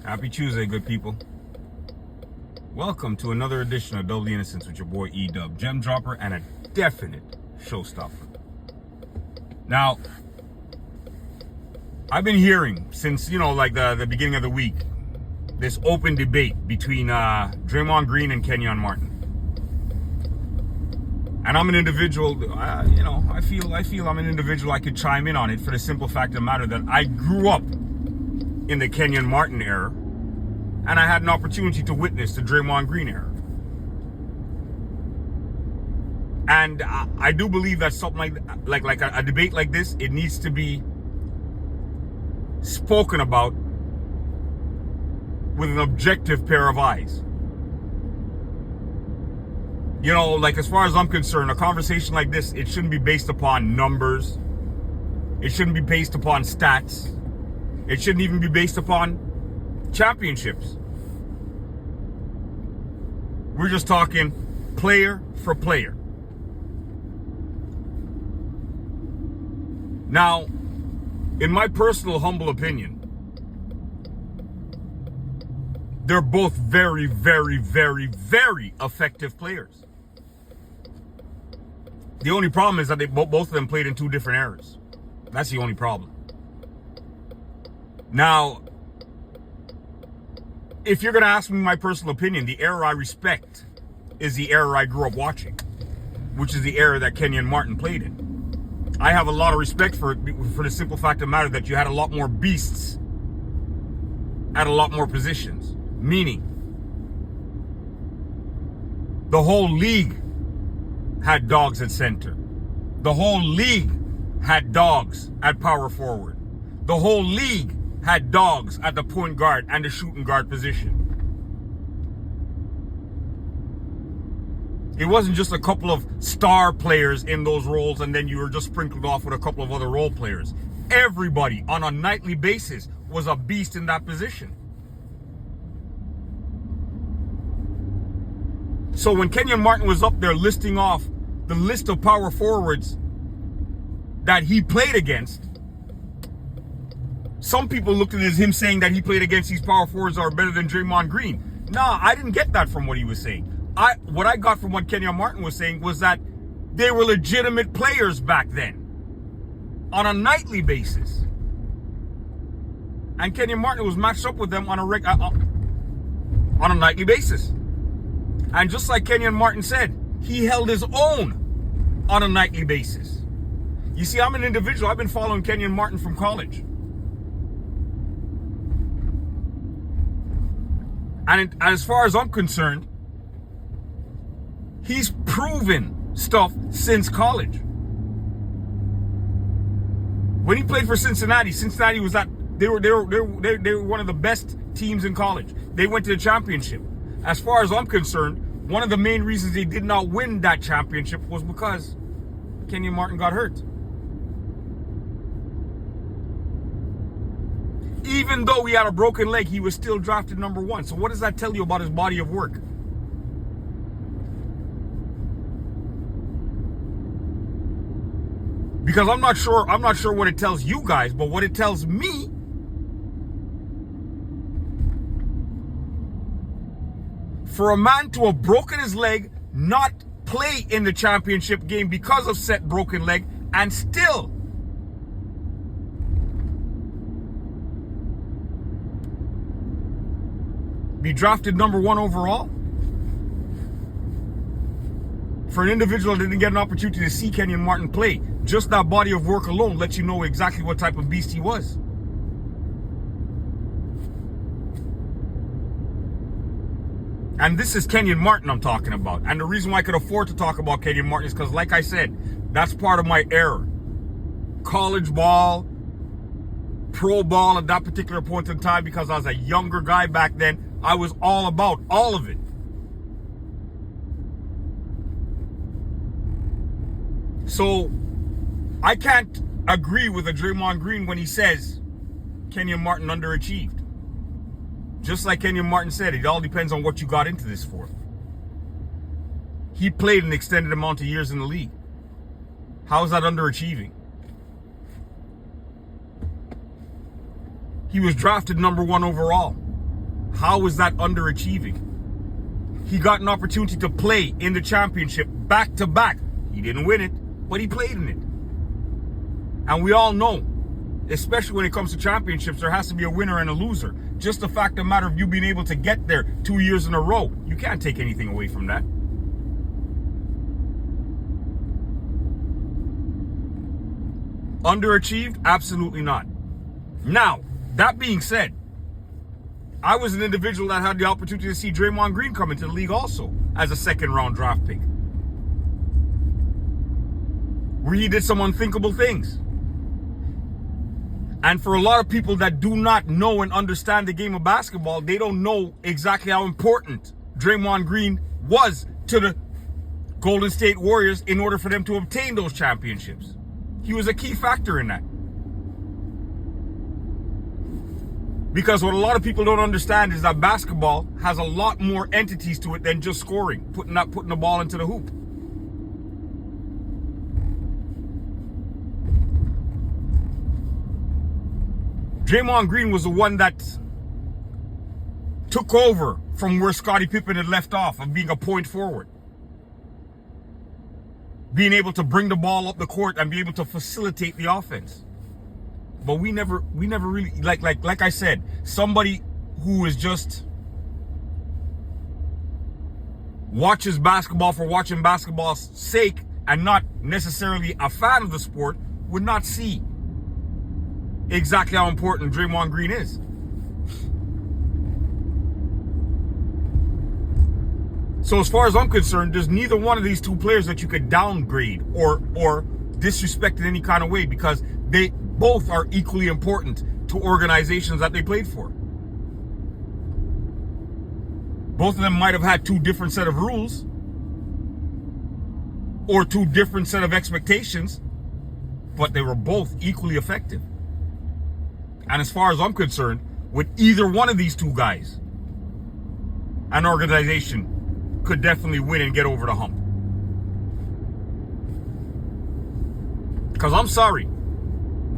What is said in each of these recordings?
Happy Tuesday, good people. Welcome to another edition of Double the Innocence with your boy E-Dub, gem dropper and a definite showstopper. Now, I've been hearing since, like the beginning of the week, this open debate between Draymond Green and Kenyon Martin. And I'm an individual, I feel I'm an individual I could chime in on it for the simple fact of the matter that I grew up in the Kenyon Martin era, and I had an opportunity to witness the Draymond Green era. And I do believe that something like a debate like this, it needs to be spoken about with an objective pair of eyes. As far as I'm concerned, a conversation like this, it shouldn't be based upon numbers. It shouldn't be based upon stats. It shouldn't even be based upon championships. We're just talking player for player. Now, in my personal humble opinion, they're both very, very, very, very effective players. The only problem is that both of them played in two different eras. That's the only problem. Now, if you're going to ask me my personal opinion, the era I respect is the era I grew up watching, which is the era that Kenyon Martin played in. I have a lot of respect for it for the simple fact of the matter that you had a lot more beasts at a lot more positions. Meaning, the whole league had dogs at center. The whole league had dogs at power forward. The whole league had dogs at the point guard and the shooting guard position. It wasn't just a couple of star players in those roles and then you were just sprinkled off with a couple of other role players. Everybody on a nightly basis was a beast in that position. So when Kenyon Martin was up there listing off the list of power forwards that he played against, some people looked at it as him saying that he played against these power forwards that are better than Draymond Green. Nah, I didn't get that from what he was saying. What I got from what Kenyon Martin was saying was that they were legitimate players back then on a nightly basis. And Kenyon Martin was matched up with them on a nightly basis. And just like Kenyon Martin said, he held his own on a nightly basis. You see, I'm an individual. I've been following Kenyon Martin from college. And as far as I'm concerned, he's proven stuff since college. When he played for Cincinnati was they were one of the best teams in college. They went to the championship. As far as I'm concerned, one of the main reasons they did not win that championship was because Kenyon Martin got hurt. Even though he had a broken leg, he was still drafted number 1. So what does that tell you about his body of work? Because I'm not sure what it tells you guys, but what it tells me, for a man to have broken his leg, not play in the championship game because of said broken leg, and still be drafted number 1 overall, for an individual that didn't get an opportunity to see Kenyon Martin play, just that body of work alone lets you know exactly what type of beast he was. And this is Kenyon Martin I'm talking about. And the reason why I could afford to talk about Kenyon Martin is because, like I said, that's part of my era. College ball, pro ball at that particular point in time, because I was a younger guy back then, I was all about all of it. So I can't agree with a Draymond Green when he says Kenyon Martin underachieved. Just like Kenyon Martin said, it all depends on what you got into this for. He played an extended amount of years in the league. How is that underachieving? He was drafted number 1 overall. How is that underachieving? He got an opportunity to play in the championship back to back. He didn't win it, but he played in it. And we all know, especially when it comes to championships, there has to be a winner and a loser. Just the fact of the matter of you being able to get there 2 years in a row, you can't take anything away from that. Underachieved? Absolutely not. Now, that being said, I was an individual that had the opportunity to see Draymond Green come into the league also as a second-round draft pick, where he did some unthinkable things. And for a lot of people that do not know and understand the game of basketball, they don't know exactly how important Draymond Green was to the Golden State Warriors in order for them to obtain those championships. He was a key factor in that. Because what a lot of people don't understand is that basketball has a lot more entities to it than just scoring, putting the ball into the hoop. Draymond Green was the one that took over from where Scottie Pippen had left off, of being a point forward. Being able to bring the ball up the court and be able to facilitate the offense. But we never really, like I said, somebody who is just watches basketball for watching basketball's sake and not necessarily a fan of the sport would not see exactly how important Draymond Green is. So as far as I'm concerned, there's neither one of these two players that you could downgrade or disrespect in any kind of way, because they both are equally important to organizations that they played for. Both of them might have had two different set of rules or two different set of expectations, but they were both equally effective. And as far as I'm concerned, with either one of these two guys, an organization could definitely win and get over the hump. Because I'm sorry,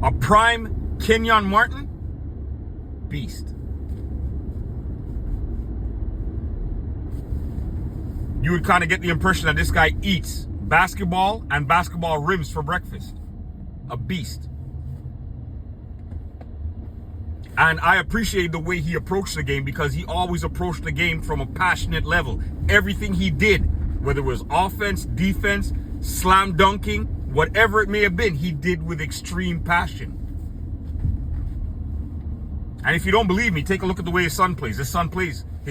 a prime Kenyon Martin, beast. You would kind of get the impression that this guy eats basketball and basketball rims for breakfast. A beast. And I appreciate the way he approached the game, because he always approached the game from a passionate level. Everything he did, whether it was offense, defense, slam dunking, whatever it may have been, he did with extreme passion. And if you don't believe me, take a look at the way his son plays. His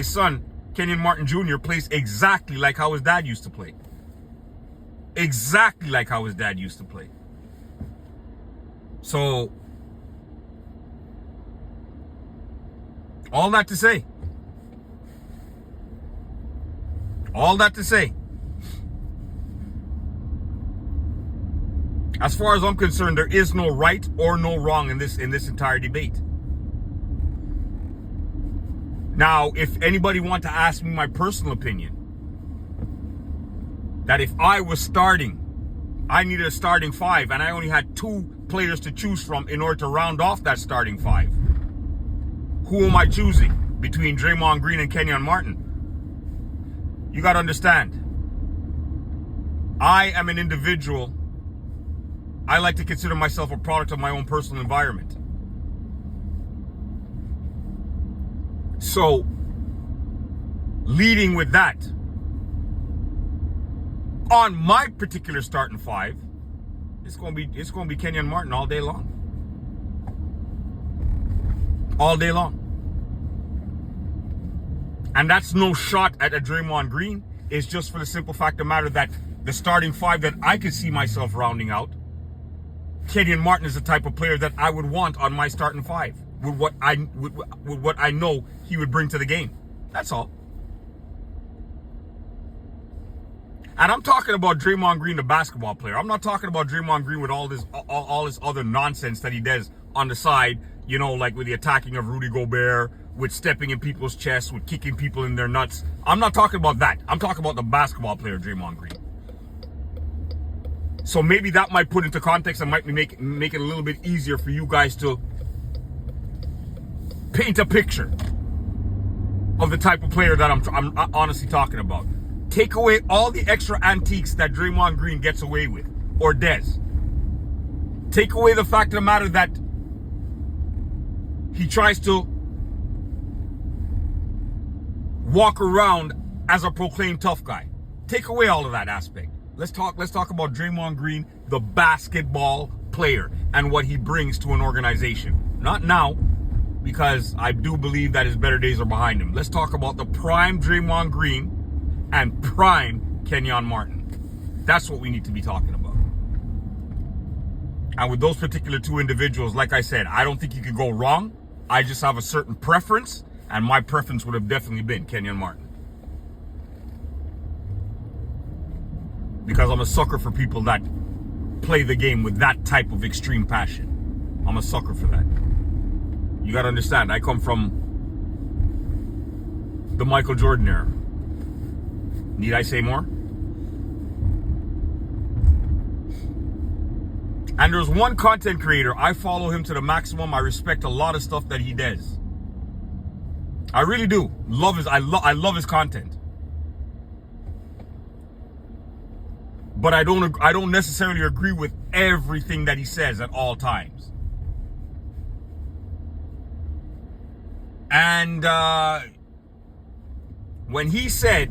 son, Kenyon Martin Jr., plays exactly like how his dad used to play. Exactly like how his dad used to play. So, all that to say, as far as I'm concerned, there is no right or no wrong in this entire debate. Now, if anybody wants to ask me my personal opinion, that if I was starting, I needed a starting five, and I only had two players to choose from in order to round off that starting five, who am I choosing between Draymond Green and Kenyon Martin? You got to understand, I am an individual. I like to consider myself a product of my own personal environment. So, leading with that, on my particular starting five, it's going to be Kenyon Martin all day long. All day long. And that's no shot at a Draymond Green. It's just for the simple fact of the matter that the starting five that I could see myself rounding out, Kenyon Martin is the type of player that I would want on my starting five, with what I know he would bring to the game. That's all. And I'm talking about Draymond Green, the basketball player. I'm not talking about Draymond Green with all this other nonsense that he does on the side, you know, like with the attacking of Rudy Gobert, with stepping in people's chests, with kicking people in their nuts. I'm not talking about that. I'm talking about the basketball player, Draymond Green. So maybe that might put into context and might make it a little bit easier for you guys to paint a picture. of the type of player that I'm honestly talking about. Take away all the extra antiques that Draymond Green gets away with, or Dez. Take away the fact of the matter that he tries to walk around as a proclaimed tough guy. Take away all of that aspect. Let's talk about Draymond Green, the basketball player, and what he brings to an organization. Not now, because I do believe that his better days are behind him. Let's talk about the prime Draymond Green and prime Kenyon Martin. That's what we need to be talking about. And with those particular two individuals, like I said, I don't think you could go wrong. I just have a certain preference, and my preference would have definitely been Kenyon Martin. Because I'm a sucker for people that play the game with that type of extreme passion. I'm a sucker for that. You got to understand, I come from the Michael Jordan era. Need I say more? And there's one content creator, I follow him to the maximum. I respect a lot of stuff that he does. I really do. I love his content. But I don't necessarily agree with everything that he says at all times. And when he said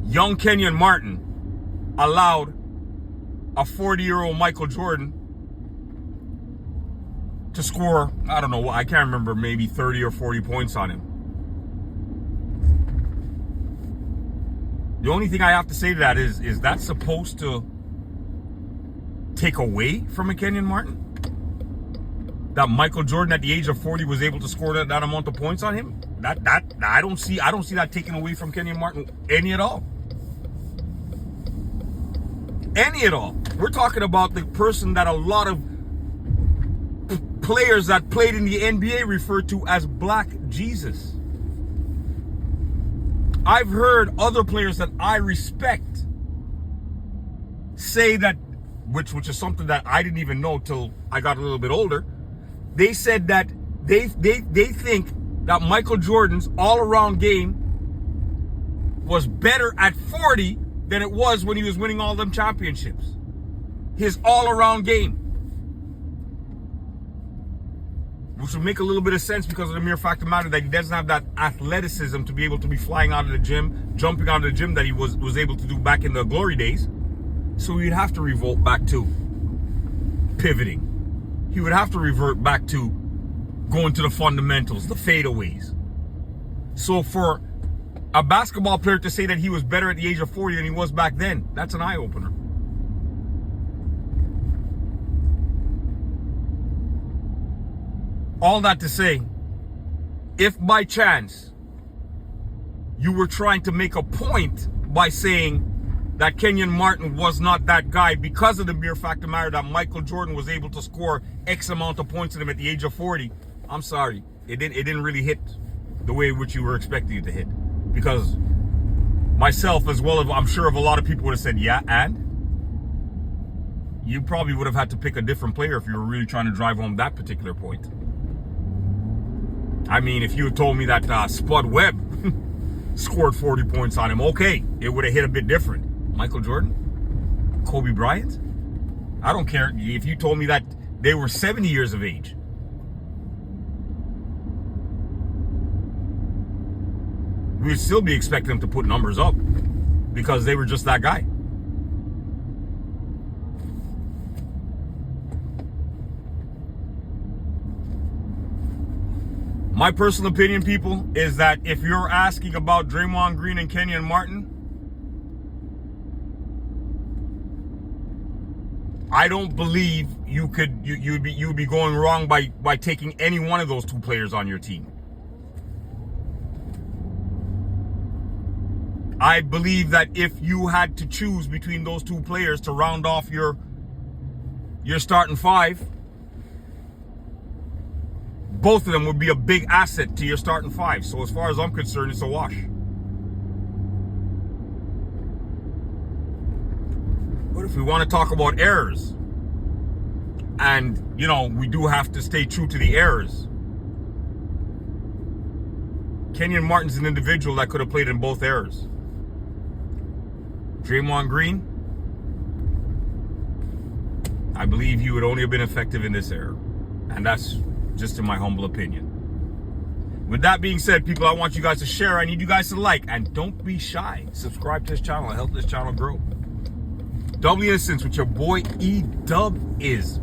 young Kenyon Martin allowed a 40-year-old Michael Jordan to score, I don't know, I can't remember, maybe 30 or 40 points on him. The only thing I have to say to that is that supposed to take away from a Kenyon Martin? That Michael Jordan at the age of 40 was able to score that amount of points on him? I don't see that taken away from Kenyon Martin any at all. Any at all. We're talking about the person that a lot of players that played in the NBA refer to as Black Jesus. I've heard other players that I respect say that, which is something that I didn't even know till I got a little bit older. They said that they think that Michael Jordan's all-around game was better at 40 than it was when he was winning all them championships. His all-around game. Which would make a little bit of sense because of the mere fact of the matter that he doesn't have that athleticism to be able to be flying out of the gym, jumping out of the gym that he was able to do back in the glory days. So he'd have to revert back to pivoting. He would have to revert back to going to the fundamentals, the fadeaways. So for a basketball player to say that he was better at the age of 40 than he was back then, that's an eye-opener. All that to say, if by chance you were trying to make a point by saying that Kenyon Martin was not that guy because of the mere fact of the matter that Michael Jordan was able to score X amount of points in him at the age of 40, I'm sorry. It didn't really hit the way in which you were expecting it to hit. Because myself, as well as I'm sure of a lot of people would have said, yeah, and? You probably would have had to pick a different player if you were really trying to drive home that particular point. I mean, if you had told me that Spud Webb scored 40 points on him, okay, it would have hit a bit different. Michael Jordan? Kobe Bryant? I don't care if you told me that they were 70 years of age. We'd still be expecting them to put numbers up because they were just that guy. My personal opinion, people, is that if you're asking about Draymond Green and Kenyon Martin, I don't believe you'd be going wrong by taking any one of those two players on your team. I believe that if you had to choose between those two players to round off your starting five, both of them would be a big asset to your starting five. So as far as I'm concerned, it's a wash. But if we want to talk about errors, and, you know, we do have to stay true to the errors. Kenyon Martin's an individual that could have played in both eras. Draymond Green, I believe he would only have been effective in this era. And that's just in my humble opinion. With that being said, people, I want you guys to share. I need you guys to like. And don't be shy. Subscribe to this channel and help this channel grow. Double Innocence with your boy E-Dub is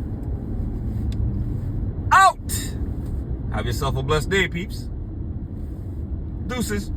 out. Have yourself a blessed day, peeps. Deuces.